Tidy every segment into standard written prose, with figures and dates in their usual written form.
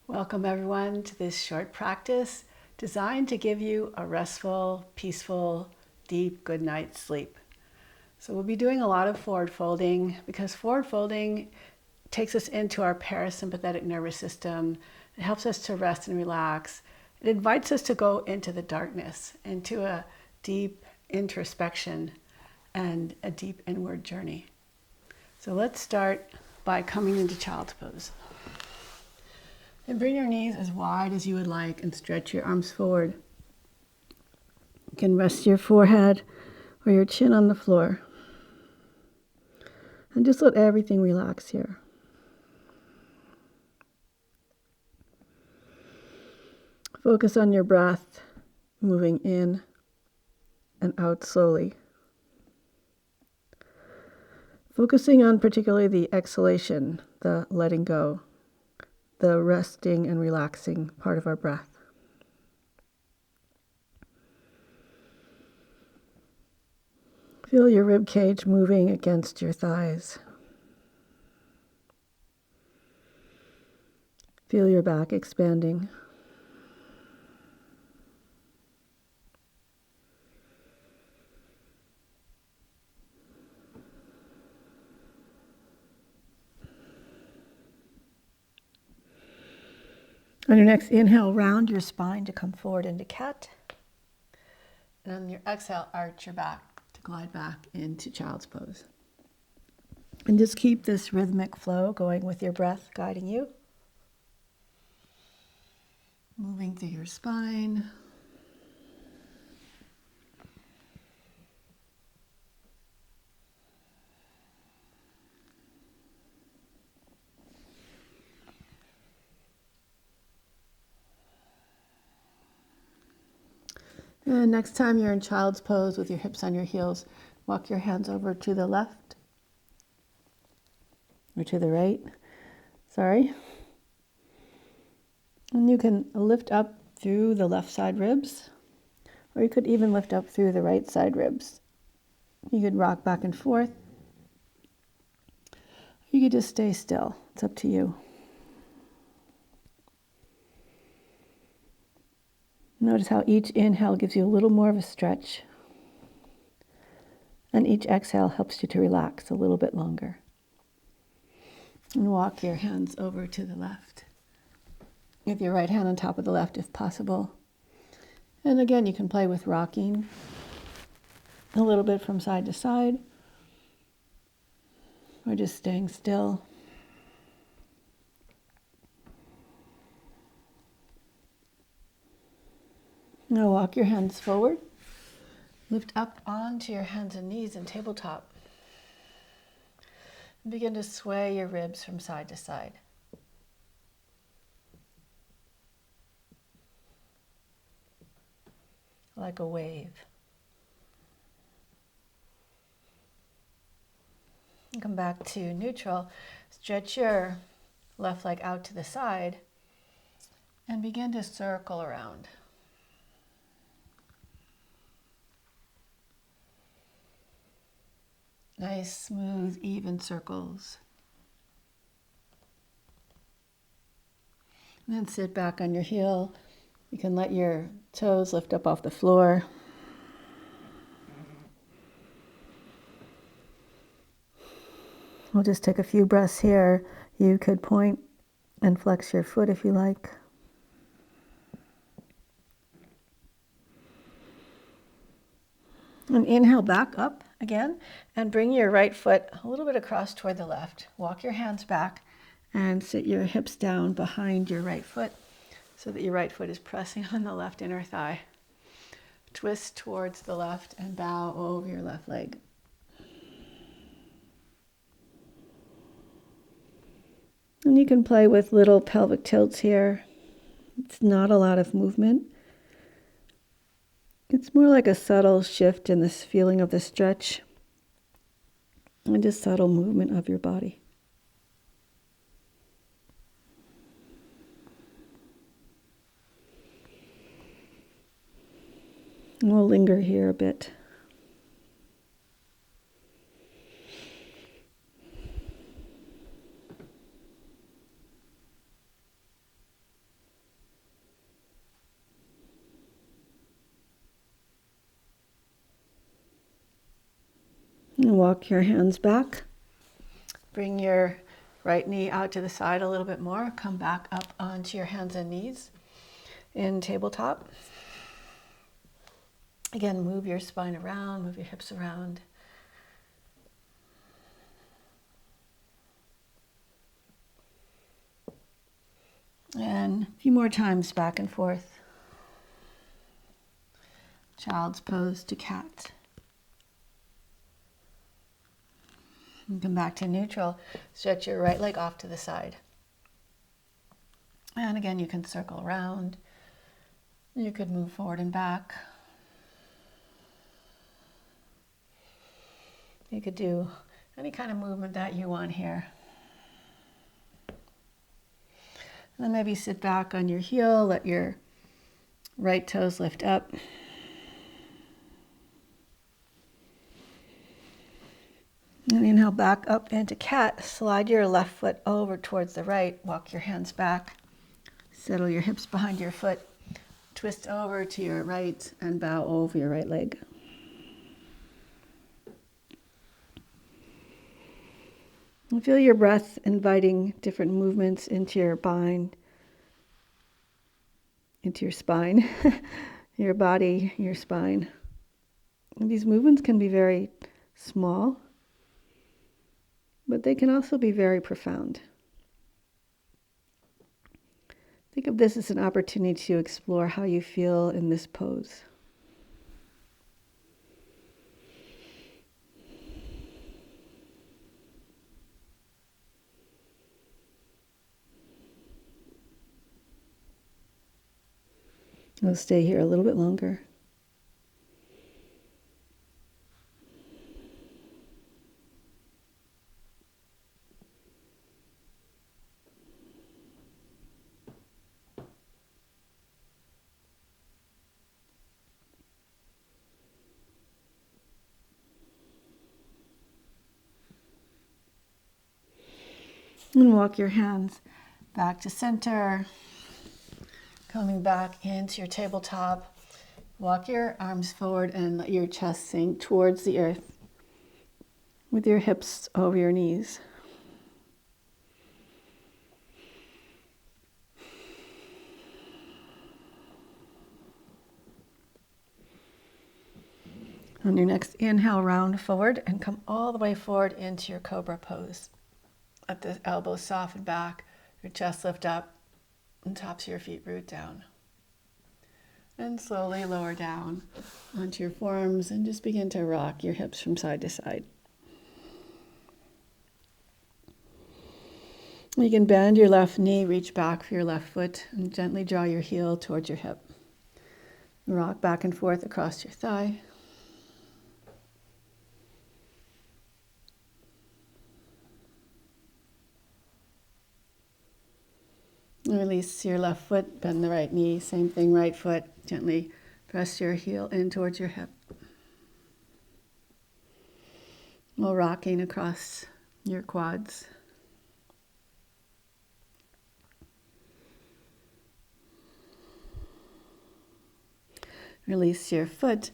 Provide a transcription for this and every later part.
Welcome everyone to this short practice designed to give you a restful, peaceful, deep good night's sleep. So we'll be doing a lot of forward folding because forward folding takes us into our parasympathetic nervous system. It helps us to rest and relax. It invites us to go into the darkness, into a deep introspection and a deep inward journey. So let's start by coming into child's pose. And bring your knees as wide as you would like and stretch your arms forward. You can rest your forehead or your chin on the floor. And just let everything relax here. Focus on your breath, moving in and out slowly. Focusing on particularly the exhalation, the letting go, the resting and relaxing part of our breath. Feel your rib cage moving against your thighs. Feel your back expanding. On your next inhale, round your spine to come forward into cat. And on your exhale, arch your back to glide back into child's pose. And just keep this rhythmic flow going with your breath guiding you. Moving through your spine. And next time you're in child's pose with your hips on your heels, walk your hands over to the left or to the right. And you can lift up through the left side ribs, or you could even lift up through the right side ribs. You could rock back and forth. You could just stay still. It's up to you. Notice how each inhale gives you a little more of a stretch, and each exhale helps you to relax a little bit longer. And walk your hands over to the left, with your right hand on top of the left if possible. And again, you can play with rocking a little bit from side to side, or just staying still. Now walk your hands forward. Lift up onto your hands and knees in tabletop. And begin to sway your ribs from side to side. Like a wave. And come back to neutral. Stretch your left leg out to the side and begin to circle around. Nice, smooth, even circles. And then sit back on your heel. You can let your toes lift up off the floor. We'll just take a few breaths here. You could point and flex your foot if you like. And inhale back up again and bring your right foot a little bit across toward the left. Walk your hands back and sit your hips down behind your right foot so that your right foot is pressing on the left inner thigh. Twist towards the left and bow over your left leg. And you can play with little pelvic tilts here. It's not a lot of movement. It's more like a subtle shift in this feeling of the stretch and just subtle movement of your body. And we'll linger here a bit. And walk your hands back. Bring your right knee out to the side a little bit more. Come back up onto your hands and knees in tabletop. Again, move your spine around, move your hips around. And a few more times back and forth. Child's pose to cat. And come back to neutral. Stretch your right leg off to the side. And again, you can circle around. You could move forward and back. You could do any kind of movement that you want here. And then maybe sit back on your heel, let your right toes lift up. And inhale back up into cat. Slide your left foot over towards the right. Walk your hands back. Settle your hips behind your foot. Twist over to your right and bow over your right leg. And feel your breath inviting different movements into your spine, your body, your spine. And these movements can be very small, but they can also be very profound. Think of this as an opportunity to explore how you feel in this pose. We'll stay here a little bit longer. And walk your hands back to center. Coming back into your tabletop. Walk your arms forward and let your chest sink towards the earth with your hips over your knees. On your next inhale, round forward and come all the way forward into your cobra pose. Let the elbows soften back, your chest lift up, and tops of your feet root down. And slowly lower down onto your forearms and just begin to rock your hips from side to side. You can bend your left knee, reach back for your left foot, and gently draw your heel towards your hip. Rock back and forth across your thigh. Release your left foot, bend the right knee, same thing, right foot. Gently press your heel in towards your hip. While rocking across your quads. Release your foot.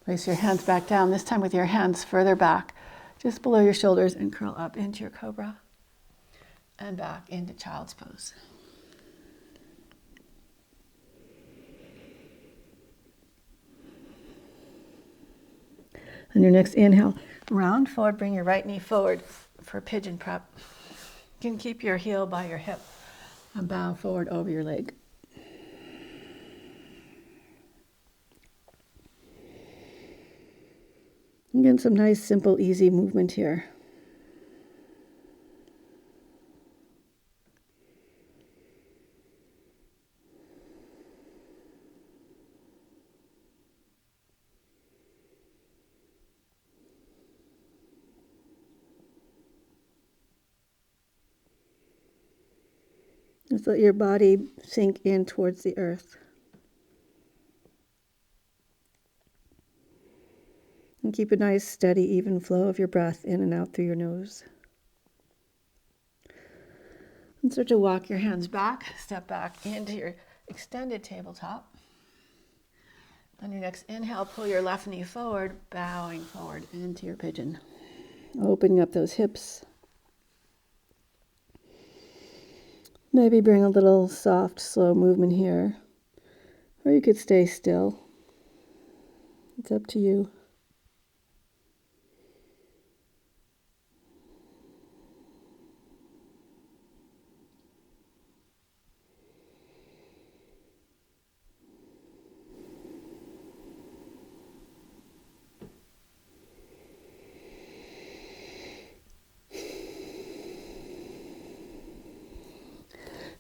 Place your hands back down, this time with your hands further back, just below your shoulders, and curl up into your cobra and back into child's pose. On your next inhale, round forward, bring your right knee forward for pigeon prep. You can keep your heel by your hip and bow forward over your leg. Again, some nice, simple, easy movement here. Just let your body sink in towards the earth. And keep a nice, steady, even flow of your breath in and out through your nose. And start to walk your hands back, step back into your extended tabletop. On your next inhale, pull your left knee forward, bowing forward into your pigeon. Opening up those hips. Maybe bring a little soft, slow movement here. Or you could stay still. It's up to you.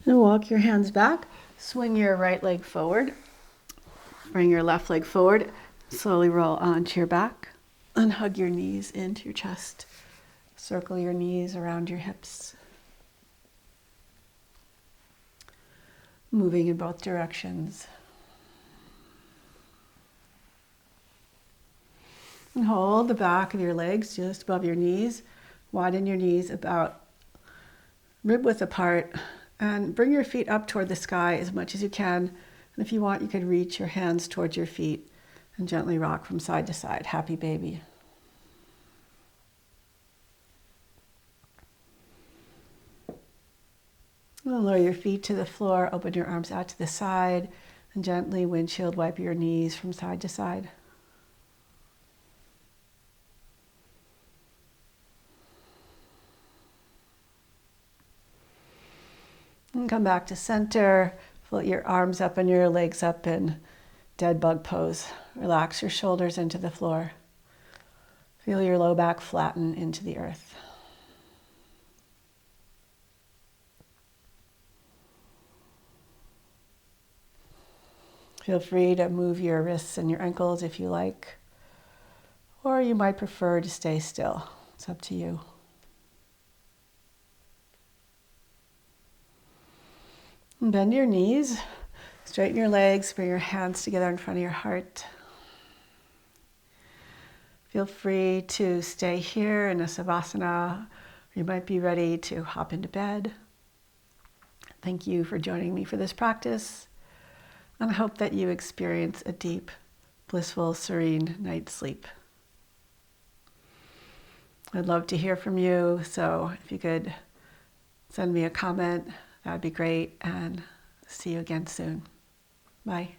And walk your hands back. Swing your right leg forward. Bring your left leg forward. Slowly roll onto your back. And hug your knees into your chest. Circle your knees around your hips. Moving in both directions. And hold the back of your legs just above your knees. Widen your knees about rib width apart. And bring your feet up toward the sky as much as you can. And if you want, you could reach your hands towards your feet and gently rock from side to side. Happy baby. And lower your feet to the floor. Open your arms out to the side. And gently windshield wipe your knees from side to side. And come back to center. Float your arms up and your legs up in dead bug pose. Relax your shoulders into the floor. Feel your low back flatten into the earth. Feel free to move your wrists and your ankles if you like, or you might prefer to stay still. It's up to you. And bend your knees, straighten your legs, bring your hands together in front of your heart. Feel free to stay here in a savasana. You might be ready to hop into bed. Thank you for joining me for this practice, and I hope that you experience a deep, blissful, serene night's sleep. I'd love to hear from you, so if you could send me a comment, that would be great, and see you again soon. Bye.